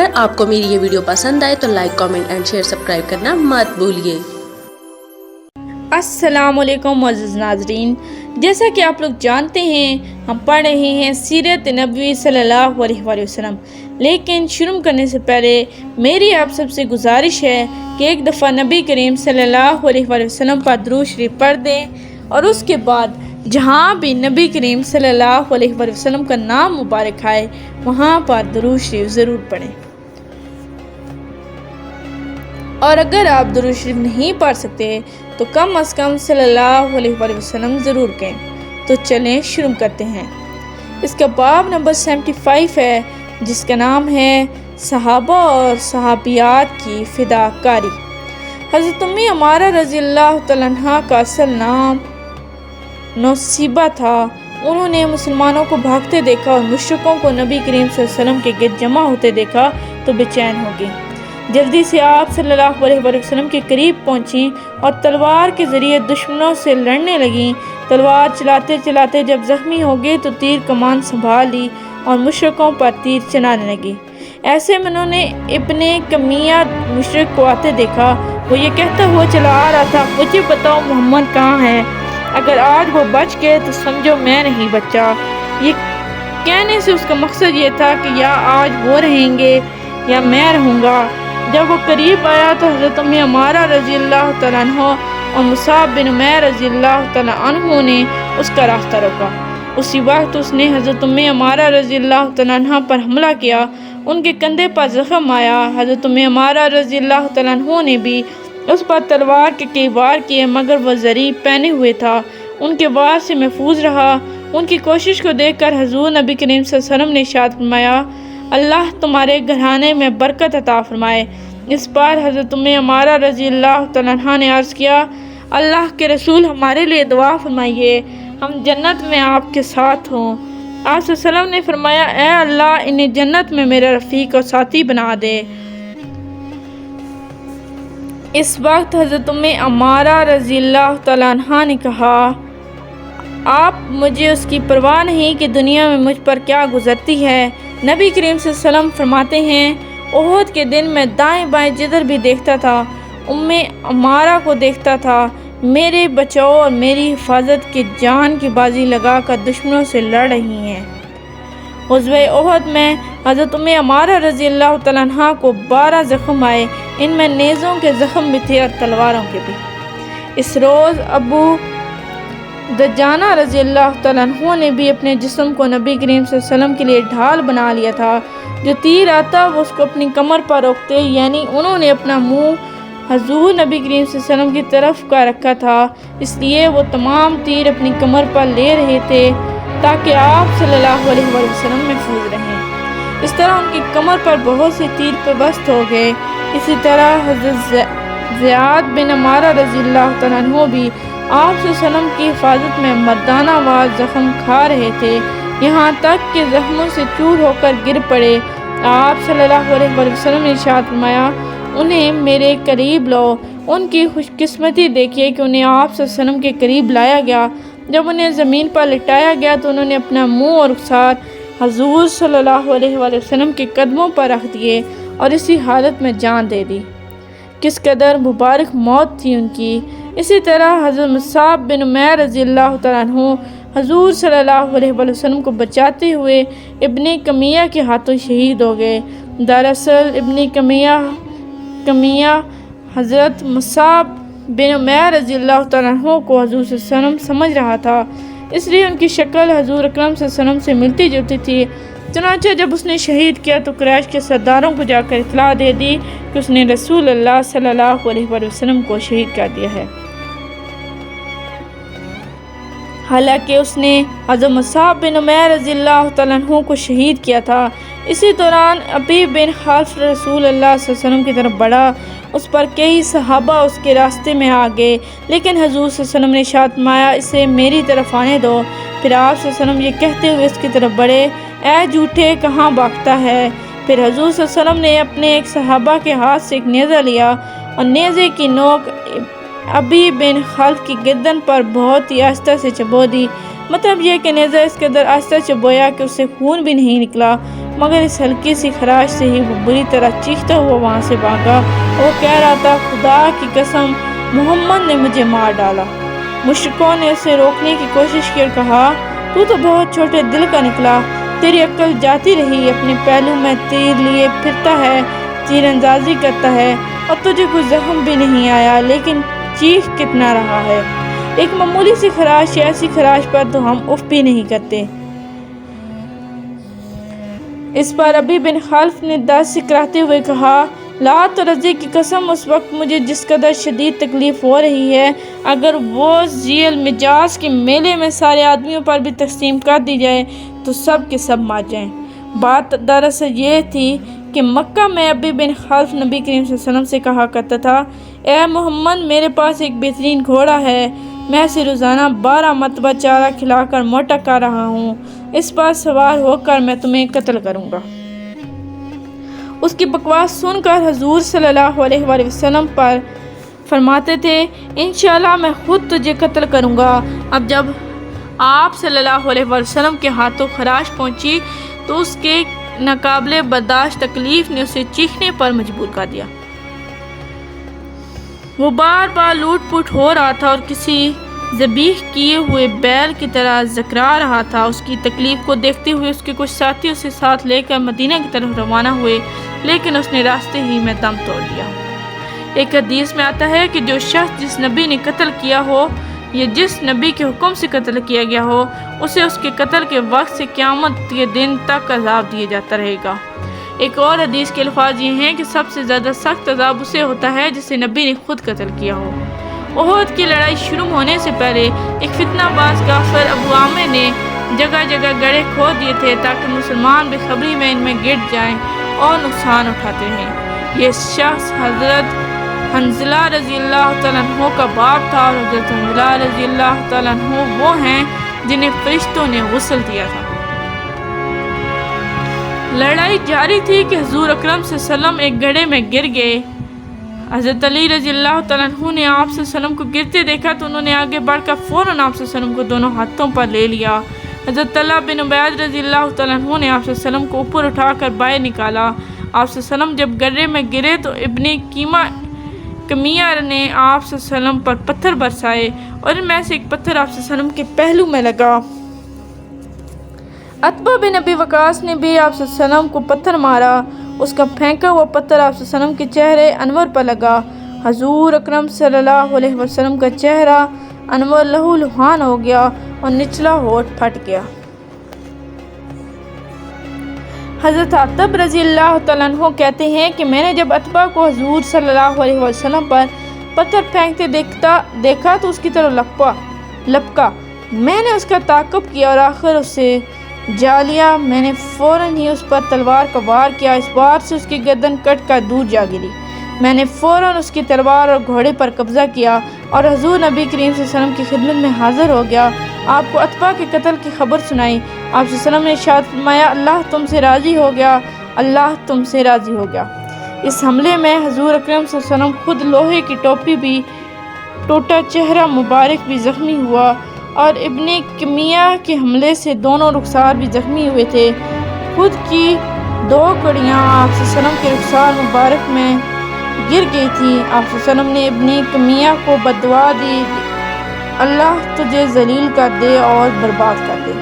اگر آپ کو میری یہ ویڈیو پسند آئے تو like comment and share subscribe کرنا مت بھولیے۔ السلام علیکم معزز ناظرین، جیسا کہ آپ لوگ جانتے ہیں ہم پڑھ رہے ہیں سیرت نبوی صلی اللہ علیہ وآلہ وسلم، لیکن شروع کرنے سے پہلے میری آپ سب سے گزارش ہے کہ ایک دفعہ نبی کریم صلی اللہ علیہ وآلہ وسلم پر درود شریف پڑھ دیں اور اس کے بعد جہاں بھی نبی کریم صلی اللہ علیہ وآلہ وسلم کا نام مبارک آئے وہاں پر درود شریف ضرور پڑھیں، اور اگر آپ درود شریف نہیں پڑھ سکتے تو کم از کم صلی اللہ علیہ وآلہ وسلم ضرور کہیں۔ تو چلیں شروع کرتے ہیں۔ اس کا باب نمبر 75 ہے، جس کا نام ہے صحابہ اور صحابیات کی فداکاری۔ حضرت ام عمارہ رضی اللہ تعالیٰ عنہ کا اصل نام نصیبہ تھا۔ انہوں نے مسلمانوں کو بھاگتے دیکھا اور مشرکوں کو نبی کریم صلی اللہ علیہ وسلم کے گرد جمع ہوتے دیکھا تو بے چین ہو گئی۔ جلدی سے آپ صلی اللہ علیہ وآلہ وسلم کے قریب پہنچیں اور تلوار کے ذریعے دشمنوں سے لڑنے لگیں۔ تلوار چلاتے چلاتے جب زخمی ہو گئی تو تیر کمان سنبھال لی اور مشرکوں پر تیر چلانے لگی۔ ایسے میں انہوں نے ابن کمیہ مشرک کو آتے دیکھا، وہ یہ کہتا ہوا چلا آ رہا تھا، مجھے بتاؤ محمد کہاں ہے؟ اگر آج وہ بچ گئے تو سمجھو میں نہیں بچا۔ یہ کہنے سے اس کا مقصد یہ تھا کہ یا آج وہ رہیں گے یا میں رہوں گا۔ جب وہ قریب آیا تو حضرت ام عمارہ رضی اللہ تعالیٰ عنہ اور مصعب بن عمیر رضی اللہ تعالیٰ عنہ نے اس کا راستہ روکا۔ اسی وقت اس نے حضرت ام عمارہ رضی اللہ تعالیٰ عنہ پر حملہ کیا، ان کے کندھے پر زخم آیا۔ حضرت ام عمارہ رضی اللہ تعالیٰ عنہ نے بھی اس پر تلوار کے کئی وار کیے، مگر وہ زری پہنے ہوئے تھا، ان کے وار سے محفوظ رہا۔ ان کی کوشش کو دیکھ کر حضور نبی کریم صلی اللہ علیہ وسلم نے ارشاد فرمایا، اللہ تمہارے گھرانے میں برکت عطا فرمائے۔ اس پر حضرت ام عمارہ رضی اللہ تعالیٰ عنہ نے عرض کیا، اللہ کے رسول ہمارے لیے دعا فرمائیے، ہم جنت میں آپ کے ساتھ ہوں۔ آپ صلی اللہ علیہ وسلم نے فرمایا، اے اللہ انہیں جنت میں میرا رفیق اور ساتھی بنا دے۔ اس وقت حضرت ام عمارہ رضی اللہ تعالیٰ عنہ نے کہا، آپ مجھے اس کی پرواہ نہیں کہ دنیا میں مجھ پر کیا گزرتی ہے۔ نبی کریم صلی اللہ علیہ وسلم فرماتے ہیں، احد کے دن میں دائیں بائیں جدھر بھی دیکھتا تھا ام عمارہ کو دیکھتا تھا، میرے بچاؤ اور میری حفاظت کی جان کی بازی لگا کر دشمنوں سے لڑ رہی ہیں۔ غزوہ احد میں حضرت ام عمارہ رضی اللہ تعالیٰ عنہ کو 12 زخم آئے، ان میں نیزوں کے زخم بھی تھے اور تلواروں کے بھی۔ اس روز ابو دجانہ رضی اللہ تعالیٰ عنہ نے بھی اپنے جسم کو نبی کریم صلی اللہ علیہ وسلم کے لیے ڈھال بنا لیا تھا، جو تیر آتا وہ اس کو اپنی کمر پر روکتے، یعنی انہوں نے اپنا منہ حضور نبی کریم صلی اللہ علیہ وسلم کی طرف کا رکھا تھا، اس لیے وہ تمام تیر اپنی کمر پر لے رہے تھے تاکہ آپ صلی اللہ علیہ وآلہ وسلم محفوظ رہیں۔ اس طرح ان کی کمر پر بہت سے تیر پیوست ہو گئے۔ اسی طرح حضرت زیاد بن عمارہ رضی اللہ تعالیٰ عنہ بھی آپ صلی اللہ علیہ وسلم کی حفاظت میں مردانہ وار زخم کھا رہے تھے، یہاں تک کہ زخموں سے چور ہو کر گر پڑے۔ آپ صلی اللہ علیہ وآلہ وسلم نے ارشاد فرمایا، انہیں میرے قریب لاؤ۔ ان کی خوش قسمتی دیکھیے کہ انہیں آپ صلی اللہ علیہ وسلم کے قریب لایا گیا۔ جب انہیں زمین پر لٹایا گیا تو انہوں نے اپنا منہ اور رخسار حضور صلی اللہ علیہ وآلہ وسلم کے قدموں پر رکھ دیے اور اسی حالت میں جان دے دی۔ کس قدر مبارک موت تھی ان کی۔ اسی طرح حضرت مصعب بن عمیر رضی اللہ تعالیٰ عنہ حضور صلی اللہ علیہ وآلہ وسلم کو بچاتے ہوئے ابن کمیہ کے ہاتھوں شہید ہو گئے۔ دراصل ابن کمیہ حضرت مصعب بن عمیر رضی اللہ تعالیٰ عنہ کو حضور صلی اللہ علیہ وسلم سمجھ رہا تھا، اس لیے ان کی شکل حضور اکرم صلی اللہ علیہ وسلم سے ملتی جلتی تھی۔ چنانچہ جب اس نے شہید کیا تو قریش کے سرداروں کو جا کر اطلاع دے دی کہ اس نے رسول اللہ صلی اللہ علیہ وآلہ وسلم کو شہید کر دیا ہے، حالانکہ اس نے حضرت مصعب بن عمیر رضی اللہ تعالیٰ عنہ کو شہید کیا تھا۔ اسی دوران ابی بن خلف رسول اللہ صلی اللہ علیہ وسلم کی طرف بڑھا، اس پر کئی صحابہ اس کے راستے میں آ گئے، لیکن حضور صلی اللہ علیہ وسلم نے ارشاد فرمایا، اسے میری طرف آنے دو۔ پھر آپ صلی اللہ علیہ وسلم یہ کہتے ہوئے اس کی طرف بڑھے، اے جھوٹے کہاں بھاگتا ہے؟ پھر حضور صلی اللہ علیہ وسلم نے اپنے ایک صحابہ کے ہاتھ سے ایک نیزہ لیا اور نیزے کی نوک ابی بن خلف کی گردن پر بہت ہی آہستہ سے چبو دی، مطلب یہ کہ نیزہ اس قدر آہستہ چبویا کہ اس سے خون بھی نہیں نکلا، مگر اس ہلکی سی خراش سے ہی وہ بری طرح چیختا ہوا وہاں سے بھاگا۔ وہ کہہ رہا تھا، خدا کی قسم، محمد نے مجھے مار ڈالا۔ مشرکوں نے اسے روکنے کی کوشش کی اور کہا، تو بہت چھوٹے دل کا نکلا، تیری عقل جاتی رہی، اپنے پہلو میں تیر لیے پھرتا ہے، تیر اندازی کرتا ہے، اور تجھے کوئی زخم بھی نہیں آیا، لیکن چیخ کتنا رہا ہے۔ ایک معمولی سی خراش، ایسی خراش پر تو ہم اف بھی نہیں کرتے۔ اس پر ابی بن خلف نے دست سکراتے ہوئے کہا، لات اور عزا کی قسم، اس وقت مجھے جس قدر شدید تکلیف ہو رہی ہے، اگر وہ ذی المجاز کے میلے میں سارے آدمیوں پر بھی تقسیم کر دی جائے تو سب کے سب مار جائیں۔ بات دراصل یہ تھی کہ مکہ میں ابی بن خلف نبی کریم صلی اللہ علیہ وسلم سے کہا کرتا تھا، اے محمد، میرے پاس ایک بہترین گھوڑا ہے، میں اسے روزانہ 12 مرتبہ چارہ کھلا کر موٹا کر رہا ہوں، اس پر سوار ہو کر میں تمہیں قتل کروں گا۔ اس کی بکواس سن کر حضور صلی اللہ علیہ وآلہ وسلم پر فرماتے تھے، انشاءاللہ میں خود تجھے قتل کروں گا۔ اب جب آپ صلی اللہ علیہ وآلہ وسلم کے ہاتھوں خراش پہنچی تو اس کے ناقابل برداشت تکلیف نے اسے چیخنے پر مجبور کر دیا۔ وہ بار بار لوٹ پوٹ ہو رہا تھا اور کسی ذبیح کیے ہوئے بیل کی طرح زکرا رہا تھا۔ اس کی تکلیف کو دیکھتے ہوئے اس کے کچھ ساتھی اسے ساتھ لے کر مدینہ کی طرف روانہ ہوئے، لیکن اس نے راستے ہی میں دم توڑ لیا۔ ایک حدیث میں آتا ہے کہ جو شخص جس نبی نے قتل کیا ہو یا جس نبی کے حکم سے قتل کیا گیا ہو، اسے اس کے قتل کے وقت سے قیامت کے دن تک عذاب دیا جاتا رہے گا۔ ایک اور حدیث کے الفاظ یہ ہیں کہ سب سے زیادہ سخت عذاب اسے ہوتا ہے جسے نبی نے خود قتل کیا ہو۔ احد کی لڑائی شروع ہونے سے پہلے ایک فتنہ باز کافر ابو عامر نے جگہ جگہ گڑھے کھود دیے تھے تاکہ مسلمان بے خبری میں ان میں گر جائیں اور نقصان اٹھاتے رہیں۔ یہ شخص حضرت حنظلہ رضی اللہ تعالیٰ عنہ کا باپ تھا، اور حضرت حنظلہ رضی اللہ تعالیٰ عنہ وہ ہیں جنہیں فرشتوں نے غسل دیا تھا۔ لڑائی جاری تھی کہ حضور اکرم صلی اللہ علیہ وسلم ایک گڑھے میں گر گئے۔ حضرت علی رضی اللہ تعالیٰ عنہ نے آپ صلی اللہ علیہ وسلم کو گرتے دیکھا تو انہوں نے آگے بڑھ کر فوراً آپ صلی اللہ علیہ وسلم کو دونوں ہاتھوں پر لے لیا۔ حضرت طلحہ بن عبید رضی اللہ تعالیٰ عنہ نے آپ صلی اللہ علیہ وسلم کو اوپر اٹھا کر باہر نکالا۔ آپ صلی اللہ علیہ وسلم جب گڑھے میں گرے تو ابن کمیہ نے آپ صلی اللہ علیہ وسلم پر پتھر برسائے اور ان میں سے ایک پتھر آپ صلی اللہ علیہ وسلم کے پہلو میں لگا۔ عتبہ بن ابی وقاص نے بھی آپ صلی اللہ علیہ وسلم کو پتھر مارا، اس کا پھینکا ہوا پتھر آپ صلی اللہ علیہ وسلم کے چہرے انور پر لگا۔ حضور اکرم صلی اللہ علیہ وسلم کا چہرہ انور لہو لہان ہو گیا اور نچلا ہونٹ پھٹ گیا۔ حضرت عتب رضی اللہ تعالیٰ عنہ کہتے ہیں کہ میں نے جب عتبہ کو حضور صلی اللہ علیہ وسلم پر پتھر پھینکتے دیکھا تو اس کی طرف لپکا، میں نے اس کا تعاقب کیا اور آخر اسے جا لیا۔ میں نے فوراً ہی اس پر تلوار کا وار کیا، اس بار سے اس کی گردن کٹ کر دور جا گری۔ میں نے فوراً اس کی تلوار اور گھوڑے پر قبضہ کیا اور حضور نبی کریم صلی اللہ علیہ وسلم کی خدمت میں حاضر ہو گیا، آپ کو عتبہ کے قتل کی خبر سنائی۔ آپ صلی اللہ علیہ وسلم نے ارشاد فرمایا، اللہ تم سے راضی ہو گیا، اللہ تم سے راضی ہو گیا۔ اس حملے میں حضور اکرم صلی اللہ علیہ وسلم خود لوہے کی ٹوپی بھی ٹوٹا، چہرہ مبارک بھی زخمی ہوا، اور ابن کمیہ کے حملے سے دونوں رخسار بھی زخمی ہوئے تھے۔ خود کی 2 کڑیاں آپ صلی اللہ علیہ وسلم کے رخسار مبارک میں گر گئی تھی۔ آپ صلی اللہ علیہ وسلم نے ابن کمیہ کو بددعا دی، اللہ تجھے ذلیل کر دے اور برباد کر دے۔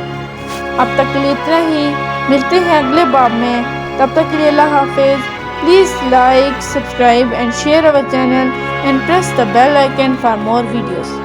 اب تک کے لیے اتنا ہی، ملتے ہیں اگلے باب میں، تب تک کے لیے اللہ حافظ۔ Please like, subscribe and share our channel and press the bell icon for more videos.